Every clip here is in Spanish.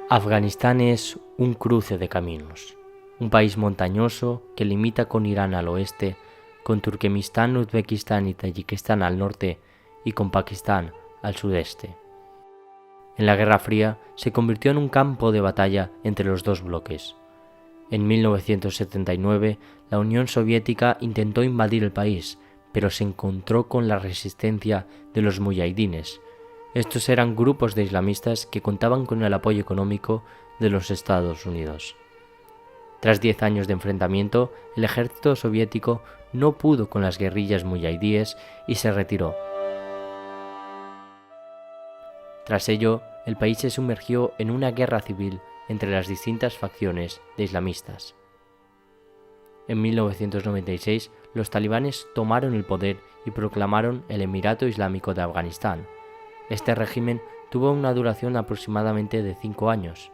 Afganistán es un cruce de caminos, un país montañoso que limita con Irán al oeste, con Turkmenistán, Uzbekistán y Tayikistán al norte y con Pakistán al sudeste. En la Guerra Fría se convirtió en un campo de batalla entre los dos bloques. En 1979, la Unión Soviética intentó invadir el país, pero se encontró con la resistencia de los muyahidines. Estos eran grupos de islamistas que contaban con el apoyo económico de los Estados Unidos. Tras 10 años de enfrentamiento, el ejército soviético no pudo con las guerrillas muyahidíes y se retiró. Tras ello, el país se sumergió en una guerra civil entre las distintas facciones de islamistas. En 1996, los talibanes tomaron el poder y proclamaron el Emirato Islámico de Afganistán. Este régimen tuvo una duración aproximadamente de 5 años.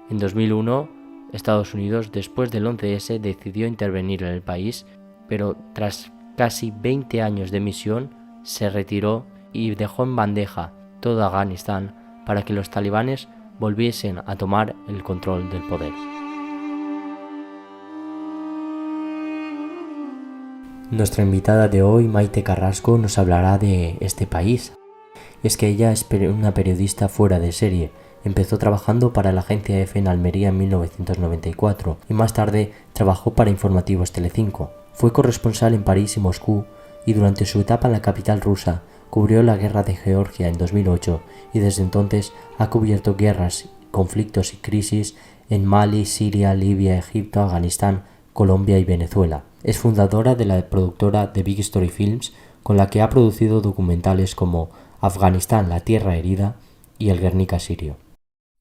En 2001, Estados Unidos, después del 11S, decidió intervenir en el país, pero tras casi 20 años de misión, se retiró y dejó en bandeja todo Afganistán para que los talibanes volviesen a tomar el control del poder. Nuestra invitada de hoy, Maite Carrasco, nos hablará de este país. Es que ella es una periodista fuera de serie. Empezó trabajando para la agencia EFE en Almería en 1994 y más tarde trabajó para Informativos Telecinco. Fue corresponsal en París y Moscú y durante su etapa en la capital rusa cubrió la guerra de Georgia en 2008 y desde entonces ha cubierto guerras, conflictos y crisis en Mali, Siria, Libia, Egipto, Afganistán, Colombia y Venezuela. Es fundadora de la productora The Big Story Films, con la que ha producido documentales como Afganistán, la tierra herida y el Guernica sirio.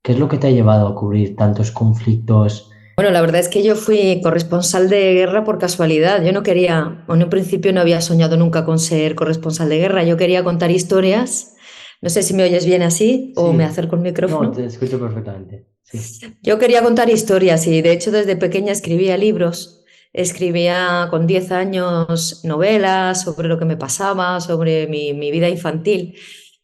¿Qué es lo que te ha llevado a cubrir tantos conflictos? Bueno, la verdad es que yo fui corresponsal de guerra por casualidad. Yo no quería, en un principio no había soñado nunca con ser corresponsal de guerra. Yo quería contar historias. No sé si me oyes bien así o me acerco el micrófono. No, te escucho perfectamente. Sí. Yo quería contar historias y de hecho desde pequeña escribía libros. Escribía con 10 años novelas sobre lo que me pasaba, sobre mi vida infantil.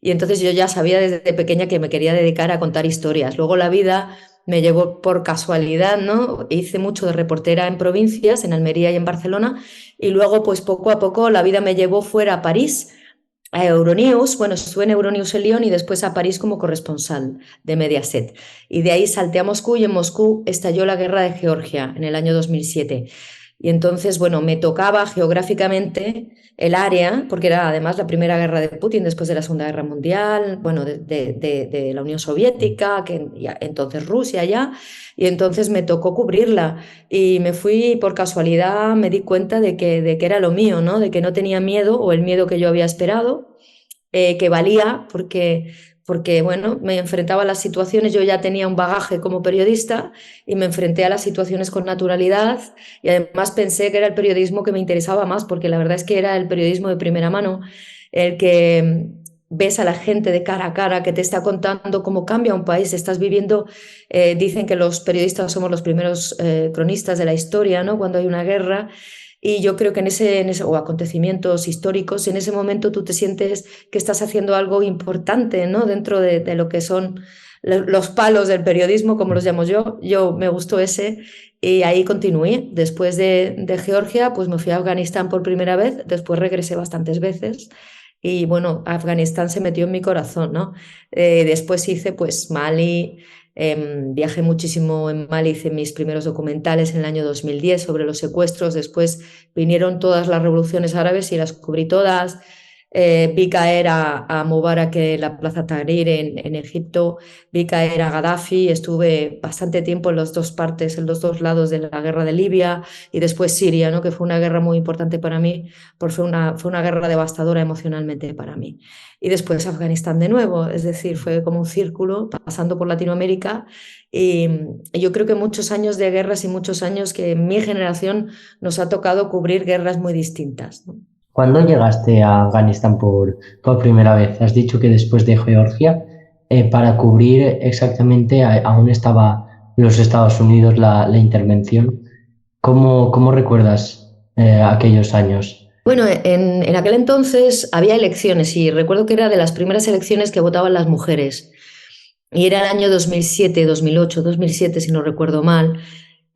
Y entonces yo ya sabía desde pequeña que me quería dedicar a contar historias. Luego la vida me llevó por casualidad, ¿no? Hice mucho de reportera en provincias, en Almería y en Barcelona, y luego pues poco a poco la vida me llevó fuera a París, a Euronews. Bueno, estuve en Euronews en Lyon y después a París como corresponsal de Mediaset. Y de ahí salté a Moscú y en Moscú estalló la guerra de Georgia en el año 2007. Y entonces, bueno, me tocaba geográficamente el área, porque era además la primera guerra de Putin después de la Segunda Guerra Mundial, bueno, de la Unión Soviética, entonces Rusia ya, y entonces me tocó cubrirla. Y me fui por casualidad, me di cuenta de que era lo mío, ¿no? De que no tenía miedo, o el miedo que yo había esperado, que valía, porque bueno, me enfrentaba a las situaciones, yo ya tenía un bagaje como periodista y me enfrenté a las situaciones con naturalidad y además pensé que era el periodismo que me interesaba más, porque la verdad es que era el periodismo de primera mano, el que ves a la gente de cara a cara, que te está contando cómo cambia un país, estás viviendo, dicen que los periodistas somos los primeros cronistas de la historia, ¿no? Cuando hay una guerra. Y yo creo que o acontecimientos históricos, en ese momento tú te sientes que estás haciendo algo importante, ¿no? Dentro de lo que son los palos del periodismo, como los llamo yo. Yo me gustó ese y ahí continué. Después de Georgia, pues me fui a Afganistán por primera vez, después regresé bastantes veces. Y bueno, Afganistán se metió en mi corazón, ¿no? Después hice pues Mali. Viajé muchísimo en Mali, hice mis primeros documentales en el año 2010 sobre los secuestros, después vinieron todas las revoluciones árabes y las cubrí todas. Vi caer a Mubarak en la Plaza Tahrir en Egipto, vi caer a Gaddafi, estuve bastante tiempo en las dos partes, en los dos lados de la guerra de Libia y después Siria, ¿no? Que fue una guerra muy importante para mí, porque fue una guerra devastadora emocionalmente para mí. Y después Afganistán de nuevo, es decir, fue como un círculo pasando por Latinoamérica y yo creo que muchos años de guerras y muchos años que en mi generación nos ha tocado cubrir guerras muy distintas, ¿no? ¿Cuándo llegaste a Afganistán por primera vez? Has dicho que después de Georgia, para cubrir exactamente aún estaba los Estados Unidos la intervención. ¿Cómo recuerdas aquellos años? Bueno, en aquel entonces había elecciones y recuerdo que era de las primeras elecciones que votaban las mujeres. Y era el año 2007, 2008, 2007, si no recuerdo mal.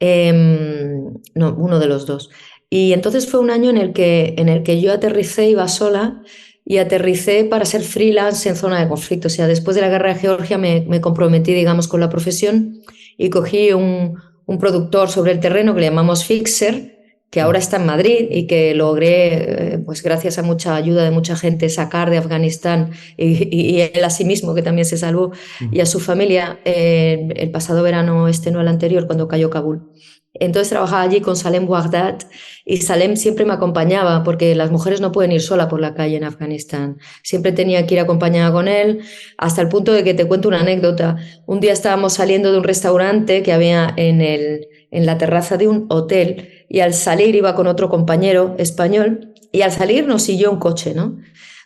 No, uno de los dos. Y entonces fue un año en el que yo aterricé, iba sola, y aterricé para ser freelance en zona de conflicto. O sea, después de la guerra de Georgia me comprometí, digamos, con la profesión y cogí un productor sobre el terreno que le llamamos Fixer, que ahora está en Madrid y que logré, pues gracias a mucha ayuda de mucha gente, sacar de Afganistán y él a sí mismo, que también se salvó, y a su familia el pasado verano, no el anterior, cuando cayó Kabul. Entonces trabajaba allí con Salem Waghdad y Salem siempre me acompañaba porque las mujeres no pueden ir sola por la calle en Afganistán. Siempre tenía que ir acompañada con él, hasta el punto de que te cuento una anécdota. Un día estábamos saliendo de un restaurante que había en la terraza de un hotel y al salir iba con otro compañero español y al salir nos siguió un coche, ¿no?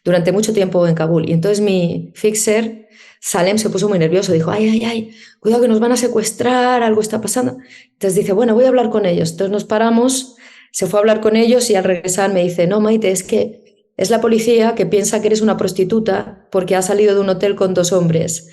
Durante mucho tiempo en Kabul. Y entonces mi fixer, Salem, se puso muy nervioso, dijo, ay, ay, ay, cuidado que nos van a secuestrar, algo está pasando. Entonces dice, bueno, voy a hablar con ellos. Entonces nos paramos, se fue a hablar con ellos y al regresar me dice, no, Maite, es que es la policía que piensa que eres una prostituta porque has salido de un hotel con 2 hombres.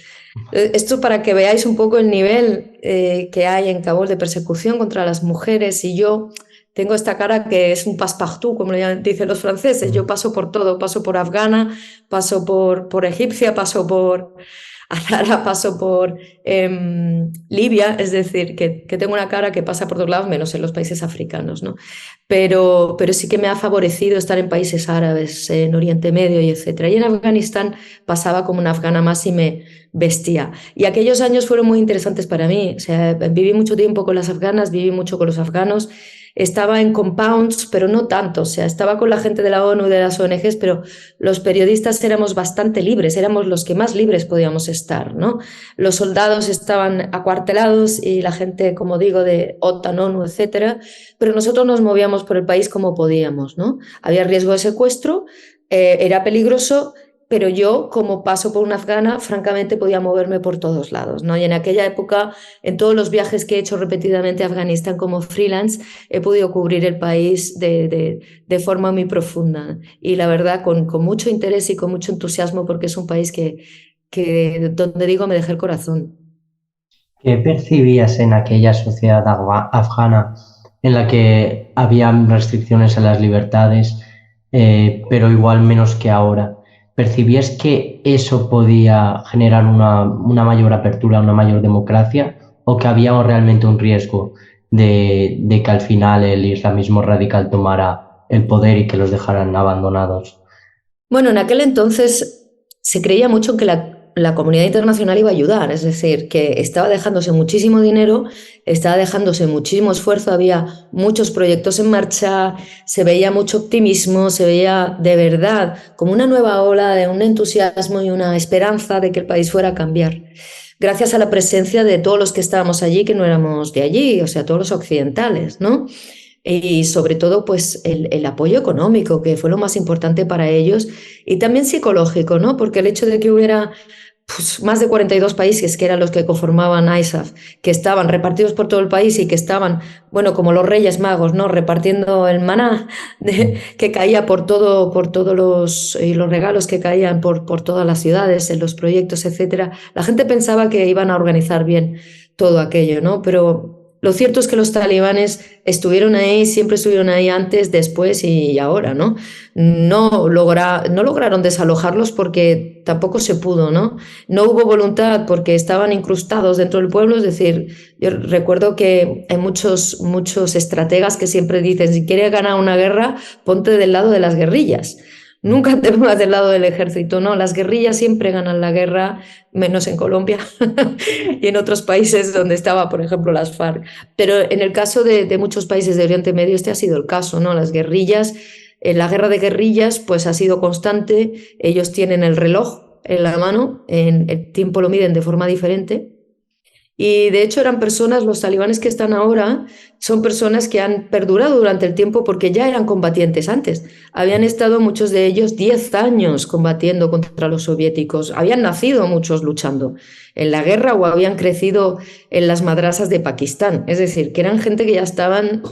Esto para que veáis un poco el nivel que hay en Kabul de persecución contra las mujeres, y yo tengo esta cara que es un passepartout, como dicen los franceses. Yo paso por todo, paso por afgana, paso por egipcia, paso por azara, paso por Libia, es decir, que tengo una cara que pasa por todos lados, menos en los países africanos, ¿no? Pero sí que me ha favorecido estar en países árabes, en Oriente Medio y etcétera. Y en Afganistán pasaba como una afgana más y me vestía. Y aquellos años fueron muy interesantes para mí. O sea, viví mucho tiempo con las afganas, viví mucho con los afganos. Estaba en compounds, pero no tanto. O sea, estaba con la gente de la ONU y de las ONGs, pero los periodistas éramos bastante libres, éramos los que más libres podíamos estar, ¿no? Los soldados estaban acuartelados y la gente, como digo, de OTAN, ONU, etcétera, pero nosotros nos movíamos por el país como podíamos, ¿no? Había riesgo de secuestro, era peligroso, pero yo, como paso por una afgana, francamente podía moverme por todos lados, ¿no? Y en aquella época, en todos los viajes que he hecho repetidamente a Afganistán como freelance, he podido cubrir el país de forma muy profunda. Y la verdad, con mucho interés y con mucho entusiasmo, porque es un país que donde digo, me dejé el corazón. ¿Qué percibías en aquella sociedad afgana en la que había restricciones a las libertades, pero igual menos que ahora? ¿Percibías que eso podía generar una mayor apertura, una mayor democracia, o que había realmente un riesgo de que al final el islamismo radical tomara el poder y que los dejaran abandonados? Bueno, en aquel entonces se creía mucho en que la comunidad internacional iba a ayudar, es decir, que estaba dejándose muchísimo dinero, estaba dejándose muchísimo esfuerzo, había muchos proyectos en marcha, se veía mucho optimismo, se veía de verdad como una nueva ola de un entusiasmo y una esperanza de que el país fuera a cambiar. Gracias a la presencia de todos los que estábamos allí, que no éramos de allí, o sea, todos los occidentales, ¿no? Y sobre todo pues el apoyo económico, que fue lo más importante para ellos, y también psicológico, ¿no? Porque el hecho de que hubiera pues, más de 42 países, que eran los que conformaban ISAF, que estaban repartidos por todo el país y que estaban, bueno, como los Reyes Magos, ¿no? Repartiendo el maná que caía por todos los regalos que caían por todas las ciudades, en los proyectos, etcétera. La gente pensaba que iban a organizar bien todo aquello, ¿no? Pero lo cierto es que los talibanes estuvieron ahí, siempre estuvieron ahí antes, después y ahora, ¿no? No lograron desalojarlos porque tampoco se pudo, ¿no? No hubo voluntad porque estaban incrustados dentro del pueblo, es decir, yo recuerdo que hay muchos estrategas que siempre dicen, si quieres ganar una guerra, ponte del lado de las guerrillas. Nunca te pongas del lado del ejército, ¿no? Las guerrillas siempre ganan la guerra, menos en Colombia y en otros países donde estaba, por ejemplo, las FARC. Pero en el caso de muchos países de Oriente Medio, este ha sido el caso, ¿no? Las guerrillas, la guerra de guerrillas, pues ha sido constante. Ellos tienen el reloj en la mano, el tiempo lo miden de forma diferente. Y de hecho eran personas, los talibanes que están ahora, son personas que han perdurado durante el tiempo porque ya eran combatientes antes. Habían estado muchos de ellos 10 años combatiendo contra los soviéticos. Habían nacido muchos luchando en la guerra o habían crecido en las madrasas de Pakistán. Es decir, que eran gente que ya estaban,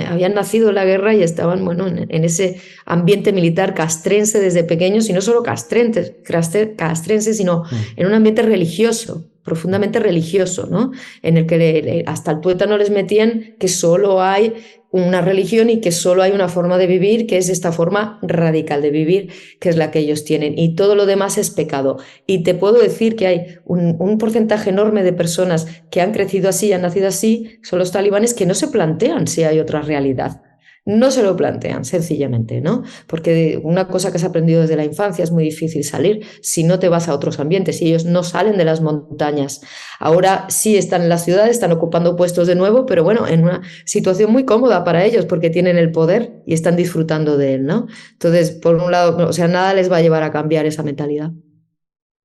habían nacido en la guerra y estaban, bueno, en ese ambiente militar castrense desde pequeños, y no solo castrense, sino en un ambiente religioso, profundamente religioso, ¿no? En el que hasta el tuétano les metían que solo hay una religión y que solo hay una forma de vivir, que es esta forma radical de vivir, que es la que ellos tienen, y todo lo demás es pecado. Y te puedo decir que hay un porcentaje enorme de personas que han crecido así, han nacido así, son los talibanes, que no se plantean si hay otra realidad. No se lo plantean, sencillamente, ¿no? Porque una cosa que has aprendido desde la infancia es muy difícil salir si no te vas a otros ambientes, y ellos no salen de las montañas. Ahora sí están en la ciudad, están ocupando puestos de nuevo, pero bueno, en una situación muy cómoda para ellos porque tienen el poder y están disfrutando de él, ¿no? Entonces, por un lado, o sea, nada les va a llevar a cambiar esa mentalidad.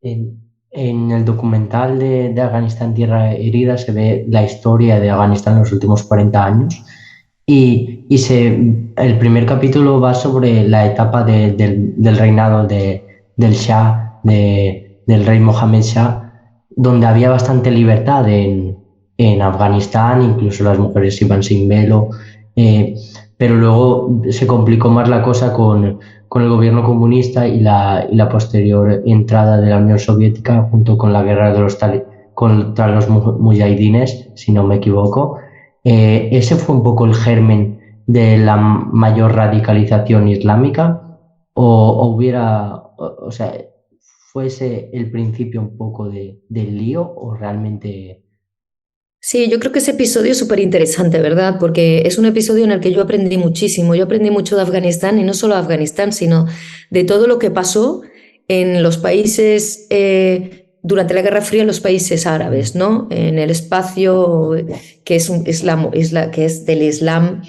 En el documental de Afganistán Tierra Herida se ve la historia de Afganistán en los últimos 40 años el primer capítulo va sobre la etapa del reinado del Shah, del rey Mohammed Shah, donde había bastante libertad en Afganistán, incluso las mujeres iban sin velo, pero luego se complicó más la cosa con el gobierno comunista y la posterior entrada de la Unión Soviética junto con la guerra de contra los mujahidines, si no me equivoco. ¿Ese fue un poco el germen de la mayor radicalización islámica? O sea, fuese el principio un poco del lío o realmente... Sí, yo creo que ese episodio es súper interesante, ¿verdad? Porque es un episodio en el que yo aprendí muchísimo. Yo aprendí mucho de Afganistán, y no solo de Afganistán, sino de todo lo que pasó en los países, durante la Guerra Fría, en los países árabes, ¿no? En el espacio que es, que es del Islam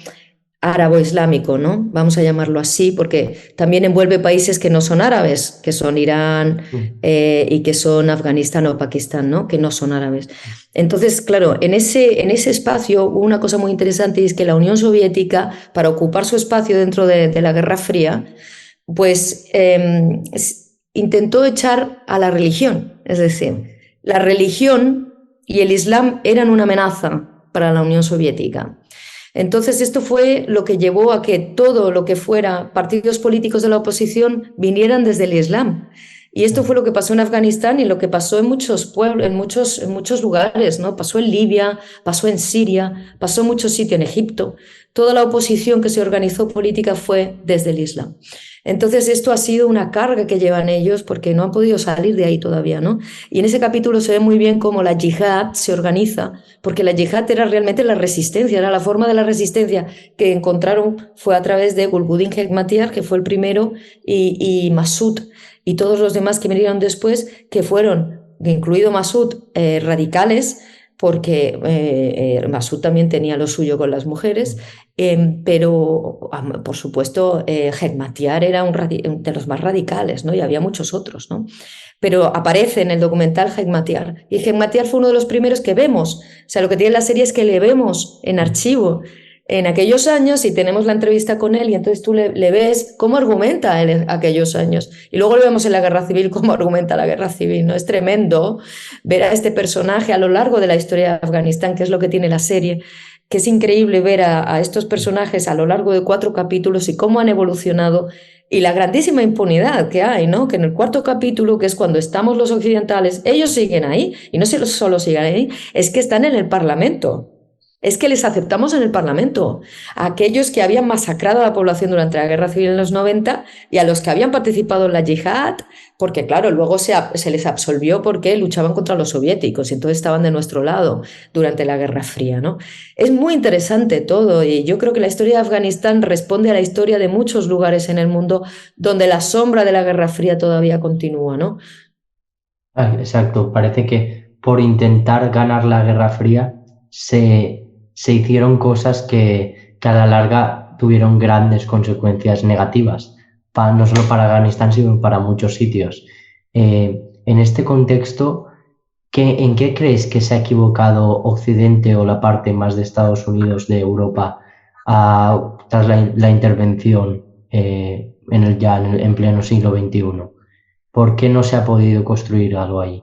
árabo-islámico, ¿no? Vamos a llamarlo así, porque también envuelve países que no son árabes, que son Irán, y que son Afganistán o Pakistán, ¿no? Que no son árabes. Entonces, claro, en ese espacio hubo una cosa muy interesante, y es que la Unión Soviética, para ocupar su espacio dentro de la Guerra Fría, pues intentó echar a la religión. Es decir, la religión y el Islam eran una amenaza para la Unión Soviética. Entonces, esto fue lo que llevó a que todo lo que fuera partidos políticos de la oposición vinieran desde el Islam. Y esto fue lo que pasó en Afganistán y lo que pasó en muchos pueblos, en muchos lugares, ¿no? Pasó en Libia, pasó en Siria, pasó en muchos sitios, en Egipto. Toda la oposición que se organizó política fue desde el Islam. Entonces, esto ha sido una carga que llevan ellos porque no han podido salir de ahí todavía, ¿no? Y en ese capítulo se ve muy bien cómo la yihad se organiza, porque la yihad era realmente la resistencia, era la forma de la resistencia que encontraron, fue a través de Gulbuddin Hekmatyar, que fue el primero, y Massoud, y todos los demás que vinieron después, que fueron, incluido Massoud, radicales, porque Massoud también tenía lo suyo con las mujeres, pero por supuesto Hekmatyar era de los más radicales, ¿no? Y había muchos otros, ¿no? Pero aparece en el documental Hekmatyar, y Hekmatyar fue uno de los primeros que vemos. O sea, lo que tiene la serie es que le vemos en archivo en aquellos años, y tenemos la entrevista con él, y entonces tú le ves cómo argumenta él en aquellos años, y luego lo vemos en la Guerra Civil, cómo argumenta la Guerra Civil, ¿no? Es tremendo ver a este personaje a lo largo de la historia de Afganistán, que es lo que tiene la serie, que es increíble ver a estos personajes a lo largo de 4 capítulos y cómo han evolucionado, y la grandísima impunidad que hay, ¿no? Que en el 4.º capítulo, que es cuando estamos los occidentales, ellos siguen ahí, y no solo siguen ahí, es que están en el Parlamento. Es que les aceptamos en el Parlamento, a aquellos que habían masacrado a la población durante la Guerra Civil en los 90 y a los que habían participado en la yihad, porque claro, luego se les absolvió porque luchaban contra los soviéticos y entonces estaban de nuestro lado durante la Guerra Fría, ¿no? Es muy interesante todo, y yo creo que la historia de Afganistán responde a la historia de muchos lugares en el mundo donde la sombra de la Guerra Fría todavía continúa, ¿no? Exacto, parece que por intentar ganar la Guerra Fría se hicieron cosas que a la larga tuvieron grandes consecuencias negativas, no solo para Afganistán, sino para muchos sitios. En este contexto, ¿En qué crees que se ha equivocado Occidente o la parte más de Estados Unidos, de Europa, tras la intervención en pleno siglo XXI? ¿Por qué no se ha podido construir algo ahí?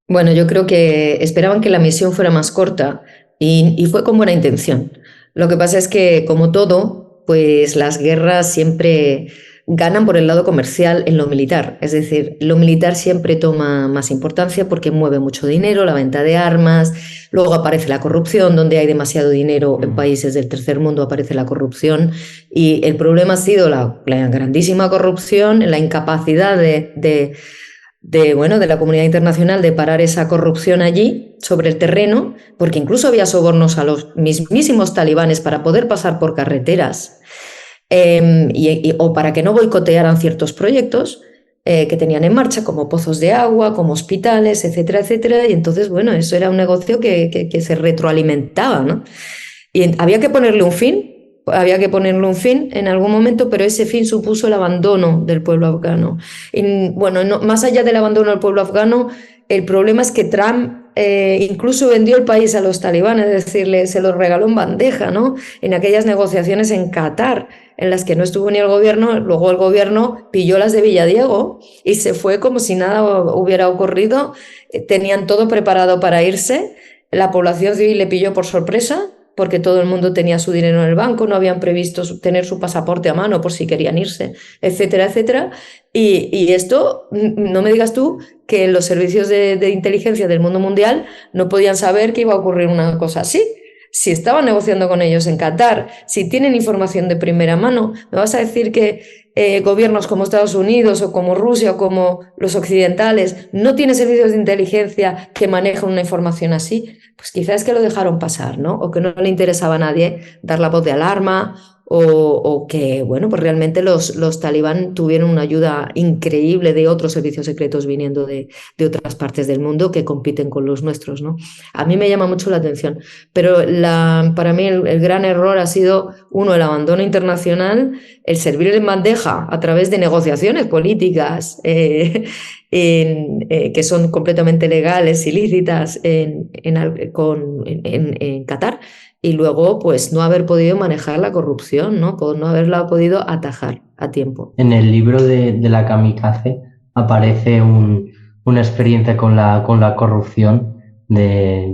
Bueno, yo creo que esperaban que la misión fuera más corta y fue con buena intención. Lo que pasa es que, como todo, pues las guerras siempre ganan por el lado comercial en lo militar. Es decir, lo militar siempre toma más importancia porque mueve mucho dinero, la venta de armas, luego aparece la corrupción, donde hay demasiado dinero en países del tercer mundo aparece la corrupción y el problema ha sido la grandísima corrupción, la incapacidad de la comunidad internacional de parar esa corrupción allí sobre el terreno, porque incluso había sobornos a los mismísimos talibanes para poder pasar por carreteras o para que no boicotearan ciertos proyectos que tenían en marcha, como pozos de agua, como hospitales, etcétera, etcétera. Y entonces, bueno, eso era un negocio que se retroalimentaba, ¿no? Y había que ponerle un fin. Había que ponerle un fin en algún momento, pero ese fin supuso el abandono del pueblo afgano. Y bueno, más allá del abandono del pueblo afgano, el problema es que Trump incluso vendió el país a los talibanes, es decir, se los regaló en bandeja, ¿no? En aquellas negociaciones en Qatar, en las que no estuvo ni el gobierno, luego el gobierno pilló las de Villadiego y se fue como si nada hubiera ocurrido. Tenían todo preparado para irse, la población civil le pilló por sorpresa porque todo el mundo tenía su dinero en el banco, no habían previsto tener su pasaporte a mano por si querían irse, etcétera, etcétera. Y esto, no me digas tú que los servicios de inteligencia del mundo mundial no podían saber que iba a ocurrir una cosa así. Si estaban negociando con ellos en Qatar, si tienen información de primera mano, ¿me vas a decir que gobiernos como Estados Unidos o como Rusia o como los occidentales no tienen servicios de inteligencia que manejan una información así? Pues quizás es que lo dejaron pasar, ¿no? O que no le interesaba a nadie dar la voz de alarma o que, bueno, pues realmente los talibán tuvieron una ayuda increíble de otros servicios secretos viniendo de otras partes del mundo que compiten con los nuestros, ¿no? A mí me llama mucho la atención, pero para mí el gran error ha sido, uno, el abandono internacional, el servir en bandeja a través de negociaciones políticas que son completamente legales y lícitas en Qatar, y luego pues no haber podido manejar la corrupción, ¿no? Por no haberla podido atajar a tiempo. En el libro de la kamikaze aparece una experiencia con la corrupción de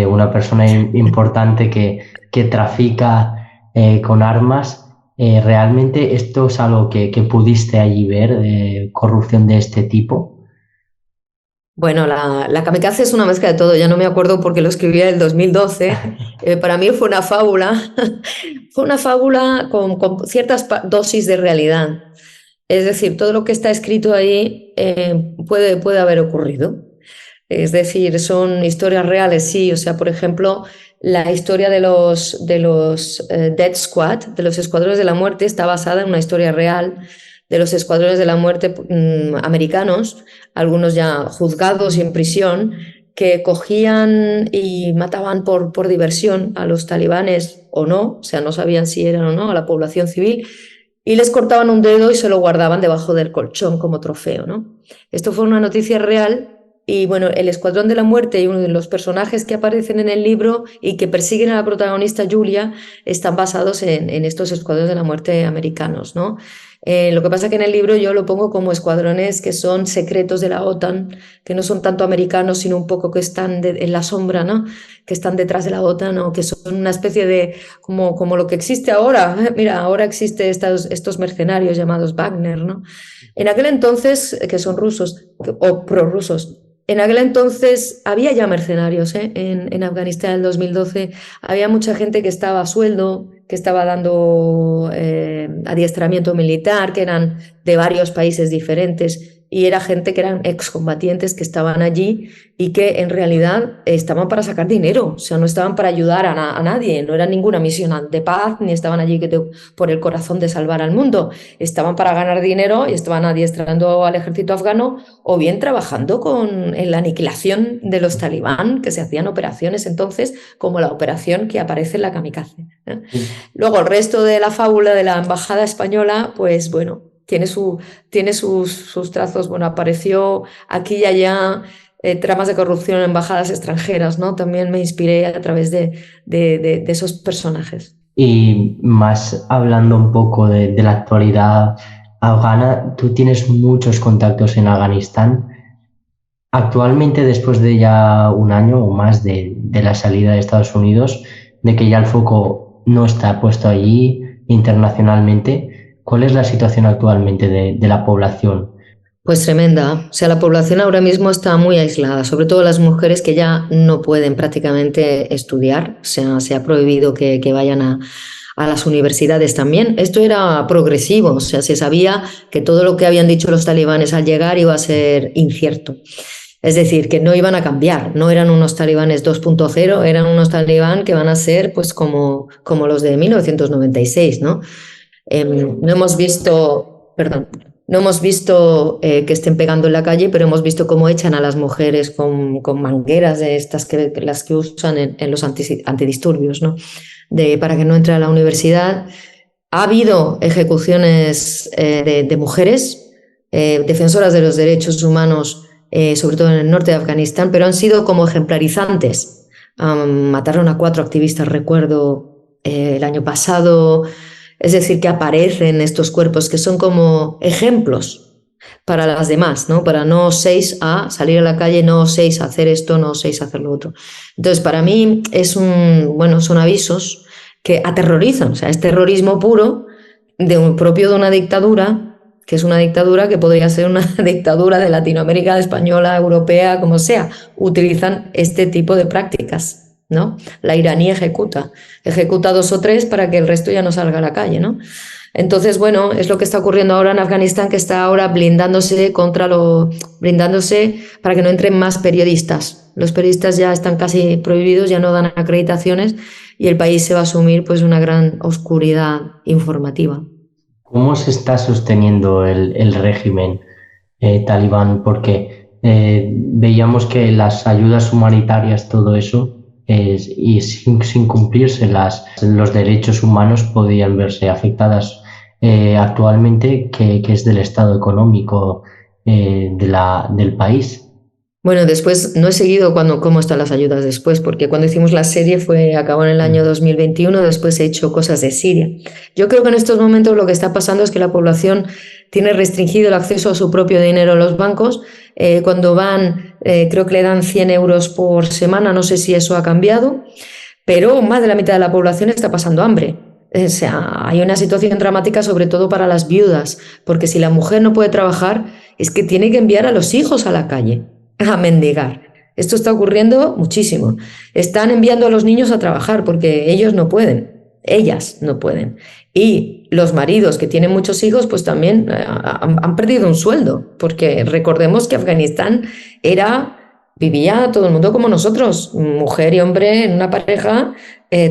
una persona importante que trafica con armas. ¿Realmente esto es algo que pudiste allí ver, corrupción de este tipo? Bueno, la kamikaze es una mezcla de todo, ya no me acuerdo porque lo escribí en el 2012. Para mí fue una fábula, fue una fábula con ciertas dosis de realidad. Es decir, todo lo que está escrito ahí puede haber ocurrido. Es decir, son historias reales, sí. O sea, por ejemplo, la historia de los Death Squad, de los Escuadrones de la Muerte, está basada en una historia real de los Escuadrones de la Muerte americanos, algunos ya juzgados y en prisión, que cogían y mataban por diversión a los talibanes o no, o sea, no sabían si eran o no, a la población civil, y les cortaban un dedo y se lo guardaban debajo del colchón como trofeo, ¿no? Esto fue una noticia real. Y bueno, el Escuadrón de la Muerte y uno de los personajes que aparecen en el libro y que persiguen a la protagonista Julia están basados en estos Escuadrones de la Muerte americanos, ¿no? Lo que pasa es que en el libro yo lo pongo como escuadrones que son secretos de la OTAN, que no son tanto americanos, sino un poco que están en la sombra, ¿no? Que están detrás de la OTAN o que son una especie de, como lo que existe ahora. Mira, ahora existe estos mercenarios llamados Wagner, ¿no? En aquel entonces, que son rusos o prorrusos, en aquel entonces había ya mercenarios, ¿eh? En Afganistán en el 2012 había mucha gente que estaba a sueldo, que estaba dando adiestramiento militar, que eran de varios países diferentes y era gente que eran excombatientes que estaban allí y que en realidad estaban para sacar dinero, o sea, no estaban para ayudar a nadie, no era ninguna misión de paz, ni estaban allí por el corazón de salvar al mundo, estaban para ganar dinero y estaban adiestrando al ejército afgano o bien trabajando en la aniquilación de los talibán, que se hacían operaciones entonces como la operación que aparece en la kamikaze, ¿eh? Luego el resto de la fábula de la embajada española, pues bueno, tiene sus trazos, bueno, apareció aquí y allá tramas de corrupción en embajadas extranjeras, ¿no? También me inspiré a través de esos personajes. Y más hablando un poco de la actualidad afgana, tú tienes muchos contactos en Afganistán. Actualmente, después de ya un año o más de la salida de Estados Unidos, de que ya el foco no está puesto allí internacionalmente, ¿cuál es la situación actualmente de la población? Pues tremenda. O sea, la población ahora mismo está muy aislada, sobre todo las mujeres que ya no pueden prácticamente estudiar. O sea, se ha prohibido que vayan a las universidades también. Esto era progresivo, o sea, se sabía que todo lo que habían dicho los talibanes al llegar iba a ser incierto. Es decir, que no iban a cambiar, no eran unos talibanes 2.0, eran unos talibán que van a ser pues como los de 1996, ¿no? No hemos visto, perdón, no hemos visto que estén pegando en la calle, pero hemos visto cómo echan a las mujeres con mangueras de estas las que usan en los antidisturbios, ¿no? Para que no entre a la universidad. Ha habido ejecuciones de mujeres, defensoras de los derechos humanos, sobre todo en el norte de Afganistán, pero han sido como ejemplarizantes. Mataron a 4 activistas, recuerdo, el año pasado. Es decir, que aparecen estos cuerpos que son como ejemplos para las demás, ¿no? Para no oséis a salir a la calle, no oséis a hacer esto, no oséis a hacer lo otro. Entonces, para mí son avisos que aterrorizan, o sea, es terrorismo puro propio de una dictadura, que es una dictadura que podría ser una dictadura de Latinoamérica, española, europea, como sea. Utilizan este tipo de prácticas, ¿no? La iraní ejecuta 2 o 3 para que el resto ya no salga a la calle, ¿no? Entonces, bueno, es lo que está ocurriendo ahora en Afganistán, que está ahora blindándose para que no entren más periodistas. Los periodistas ya están casi prohibidos, ya no dan acreditaciones y el país se va a sumir pues una gran oscuridad informativa. ¿Cómo se está sosteniendo el régimen talibán? Porque veíamos que las ayudas humanitarias, todo eso, y sin cumplirse los derechos humanos podían verse afectadas actualmente, que es del estado económico del país. Bueno, después no he seguido cómo están las ayudas después, porque cuando hicimos la serie acabó en el año 2021, después he hecho cosas de Siria. Yo creo que en estos momentos lo que está pasando es que la población tiene restringido el acceso a su propio dinero en los bancos. Cuando van, creo que le dan 100 euros por semana, no sé si eso ha cambiado, pero más de la mitad de la población está pasando hambre. O sea, hay una situación dramática sobre todo para las viudas, porque si la mujer no puede trabajar, es que tiene que enviar a los hijos a la calle a mendigar. Esto está ocurriendo muchísimo. Están enviando a los niños a trabajar porque ellos no pueden, ellas no pueden. Y los maridos que tienen muchos hijos, pues también han perdido un sueldo, porque recordemos que Afganistán vivía todo el mundo como nosotros, mujer y hombre en una pareja,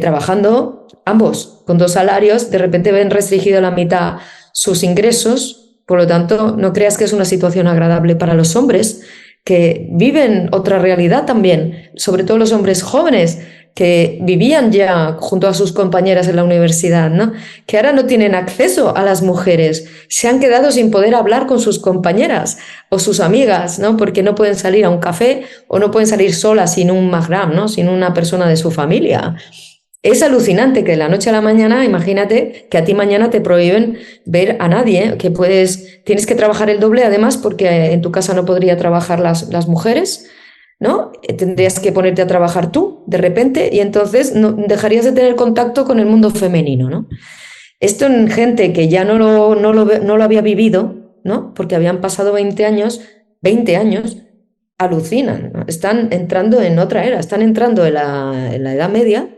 trabajando ambos con 2 salarios, de repente ven restringido la mitad sus ingresos, por lo tanto, no creas que es una situación agradable para los hombres, que viven otra realidad también, sobre todo los hombres jóvenes que vivían ya junto a sus compañeras en la universidad, ¿no? Que ahora no tienen acceso a las mujeres, se han quedado sin poder hablar con sus compañeras o sus amigas, ¿no? Porque no pueden salir a un café o no pueden salir solas sin un mahram, ¿no? Sin una persona de su familia. Es alucinante que de la noche a la mañana, imagínate que a ti mañana te prohíben ver a nadie, que tienes que trabajar el doble además porque en tu casa no podría trabajar las mujeres, ¿no? Tendrías que ponerte a trabajar tú de repente y entonces dejarías de tener contacto con el mundo femenino, ¿no? Esto en gente que ya no lo había vivido, ¿no? Porque habían pasado 20 años, alucinan, ¿no? Están entrando en otra era, están entrando en la Edad Media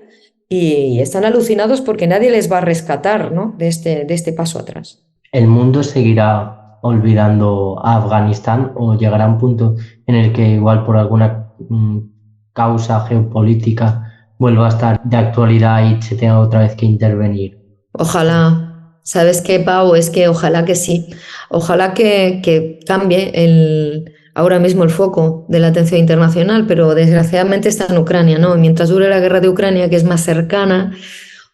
y están alucinados porque nadie les va a rescatar, ¿no? de este paso atrás. ¿El mundo seguirá olvidando a Afganistán o llegará un punto en el que igual por alguna causa geopolítica vuelva a estar de actualidad y se tenga otra vez que intervenir? Ojalá, ¿sabes qué, Pau? Es que ojalá que sí. Ojalá que cambie ahora mismo el foco de la atención internacional, pero desgraciadamente está en Ucrania, ¿no? Mientras dure la guerra de Ucrania, que es más cercana,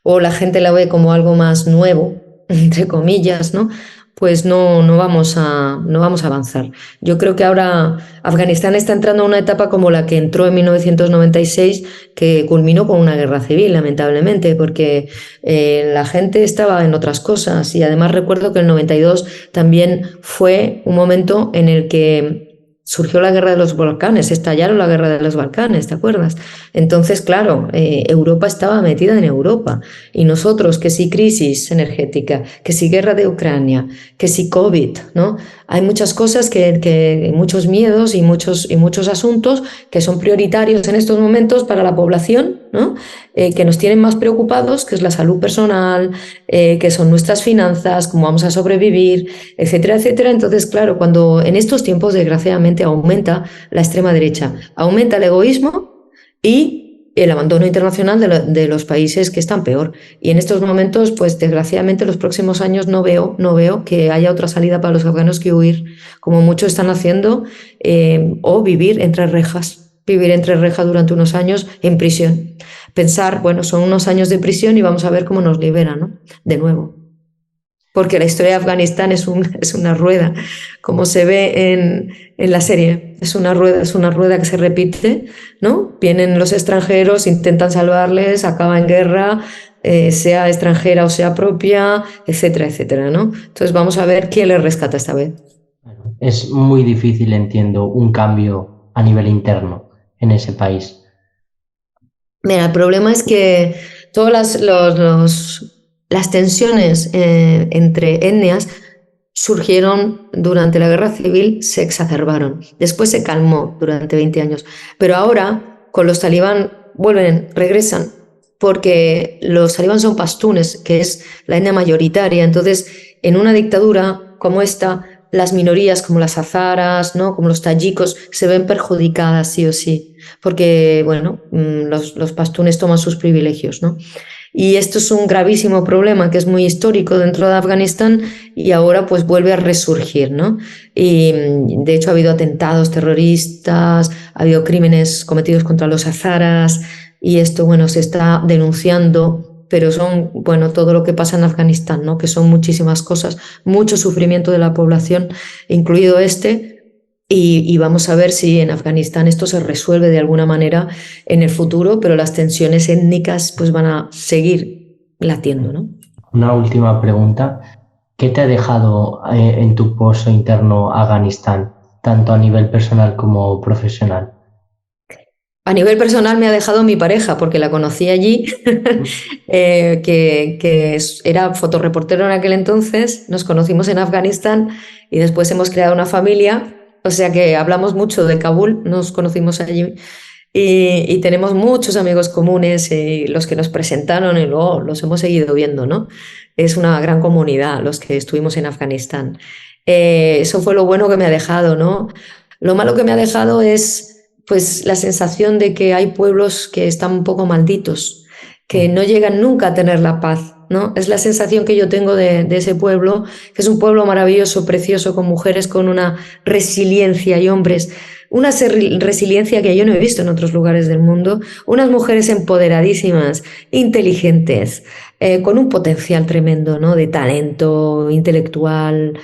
o la gente la ve como algo más nuevo, entre comillas, ¿no? pues no vamos a avanzar. Yo creo que ahora Afganistán está entrando a una etapa como la que entró en 1996, que culminó con una guerra civil, lamentablemente, porque la gente estaba en otras cosas. Y además recuerdo que el 92 también fue un momento en el que surgió la guerra de los Balcanes, estallaron la guerra de los Balcanes, ¿te acuerdas? Entonces, claro, Europa estaba metida en Europa y nosotros, que si crisis energética, que si guerra de Ucrania, que si COVID, ¿no? Hay muchas cosas muchos miedos y muchos asuntos que son prioritarios en estos momentos para la población, ¿no? Que nos tienen más preocupados, que es la salud personal, que son nuestras finanzas, cómo vamos a sobrevivir, etcétera, etcétera. Entonces, claro, cuando en estos tiempos, desgraciadamente, aumenta la extrema derecha, aumenta el egoísmo y el abandono internacional de los países que están peor. Y en estos momentos, pues desgraciadamente, los próximos años no veo que haya otra salida para los afganos que huir, como muchos están haciendo, o vivir entre rejas durante unos años en prisión. Pensar, bueno, son unos años de prisión y vamos a ver cómo nos liberan, ¿no? De nuevo. Porque la historia de Afganistán es una rueda, como se ve en la serie. Es una rueda que se repite, ¿no? Vienen los extranjeros, intentan salvarles, acaba en guerra, sea extranjera o sea propia, etcétera, etcétera, ¿no? Entonces vamos a ver quién les rescata esta vez. Es muy difícil, entiendo, un cambio a nivel interno en ese país. Mira, el problema es que todas las tensiones entre etnias surgieron durante la guerra civil, se exacerbaron. Después se calmó durante 20 años. Pero ahora, con los talibán, regresan, porque los talibán son pastunes, que es la etnia mayoritaria. Entonces, en una dictadura como esta, las minorías como las azaras, ¿no? Como los tayikos, se ven perjudicadas sí o sí, porque bueno, los pastunes toman sus privilegios, ¿no? Y esto es un gravísimo problema que es muy histórico dentro de Afganistán y ahora pues vuelve a resurgir, ¿no? Y de hecho ha habido atentados terroristas, ha habido crímenes cometidos contra los azaras y esto, bueno, se está denunciando, pero son, bueno, todo lo que pasa en Afganistán, ¿no? Que son muchísimas cosas, mucho sufrimiento de la población, incluido este. Y vamos a ver si en Afganistán esto se resuelve de alguna manera en el futuro, pero las tensiones étnicas pues van a seguir latiendo, ¿no? Una última pregunta. ¿Qué te ha dejado en tu pozo interno Afganistán, tanto a nivel personal como profesional? A nivel personal me ha dejado mi pareja, porque la conocí allí, era fotoreportero en aquel entonces, nos conocimos en Afganistán y después hemos creado una familia, o sea que hablamos mucho de Kabul, nos conocimos allí y tenemos muchos amigos comunes, los que nos presentaron y luego los hemos seguido viendo, ¿no? Es una gran comunidad los que estuvimos en Afganistán. Eso fue lo bueno que me ha dejado, ¿no? Lo malo que me ha dejado es pues la sensación de que hay pueblos que están un poco malditos, que no llegan nunca a tener la paz, ¿no? Es la sensación que yo tengo de ese pueblo, que es un pueblo maravilloso, precioso, con mujeres con una resiliencia y hombres, una resiliencia que yo no he visto en otros lugares del mundo, unas mujeres empoderadísimas, inteligentes, con un potencial tremendo, ¿no? De talento intelectual,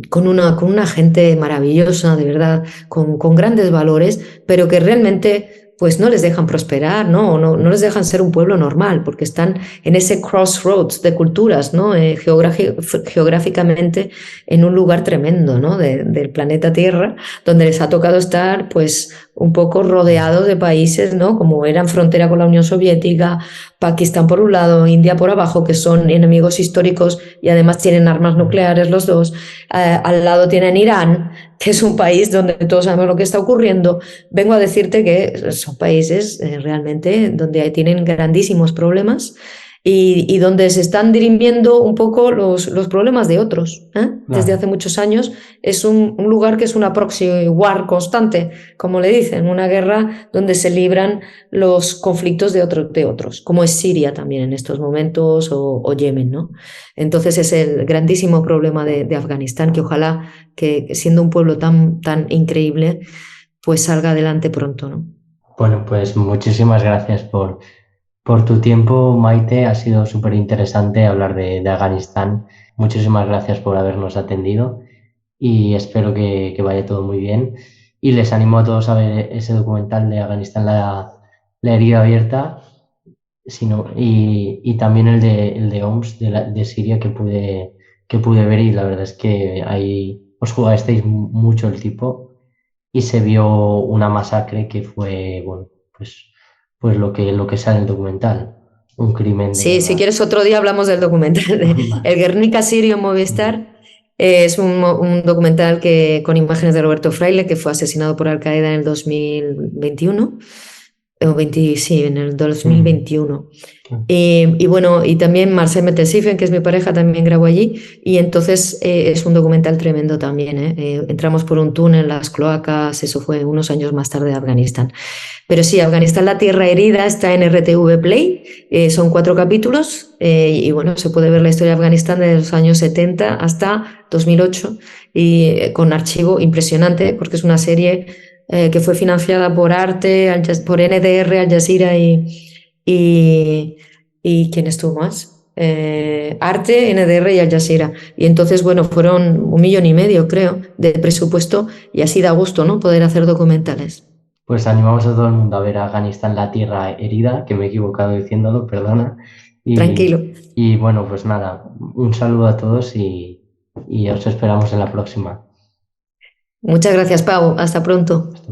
con una gente maravillosa, de verdad, con grandes valores, pero que realmente pues no les dejan prosperar, no les dejan ser un pueblo normal, porque están en ese crossroads de culturas, ¿no? Geográficamente en un lugar tremendo, ¿no? Del planeta Tierra, donde les ha tocado estar pues un poco rodeados de países, ¿no? Como eran frontera con la Unión Soviética, Pakistán por un lado, India por abajo, que son enemigos históricos y además tienen armas nucleares los dos. Al lado tienen Irán, que es un país donde todos sabemos lo que está ocurriendo. Vengo a decirte que son países realmente donde tienen grandísimos problemas y donde se están dirimiendo un poco los problemas de otros. Desde hace muchos años es un lugar que es una proxy war constante, como le dicen, una guerra donde se libran los conflictos de otros, como es Siria también en estos momentos o Yemen, ¿no? Entonces es el grandísimo problema de Afganistán, que ojalá que siendo un pueblo tan increíble, pues salga adelante pronto, ¿no? Bueno, pues muchísimas gracias por tu tiempo, Maite. Ha sido súper interesante hablar de Afganistán Muchísimas gracias por habernos atendido y espero que vaya todo muy bien. Y les animo a todos a ver ese documental de Afganistán, la herida abierta, y también el de OMS de Siria que pude ver, y la verdad es que ahí os jugasteis mucho el tipo y se vio una masacre que fue, bueno, pues lo que sale en el documental, un crimen de Sí, si guerra. quieres otro día hablamos del documental de El Guernica Sirio en Movistar. Es un documental con imágenes de Roberto Fraile, que fue asesinado por Al Qaeda en el 2021, sí, en el Mm. 2021. Y bueno, y también Marcel Metesifen, que es mi pareja, también grabó allí. Y entonces es un documental tremendo también, ¿eh? Entramos por un túnel, las cloacas, eso fue unos años más tarde de Afganistán. Pero sí, Afganistán, la tierra herida, está en RTV Play. Son 4 capítulos. Y bueno, se puede ver la historia de Afganistán desde los años 70 hasta 2008, y con archivo impresionante, porque es una serie que fue financiada por Arte, por NDR, Al Jazeera y, ¿y quién estuvo más? Arte, NDR y Al Jazeera. Y entonces, bueno, fueron 1,5 millones, creo, de presupuesto, y así da gusto, ¿no? Poder hacer documentales. Pues animamos a todo el mundo a ver Afganistán, la tierra herida, que me he equivocado diciéndolo, perdona. Tranquilo. Y bueno, pues nada, un saludo a todos y os esperamos en la próxima. Muchas gracias, Pau. Hasta pronto. Hasta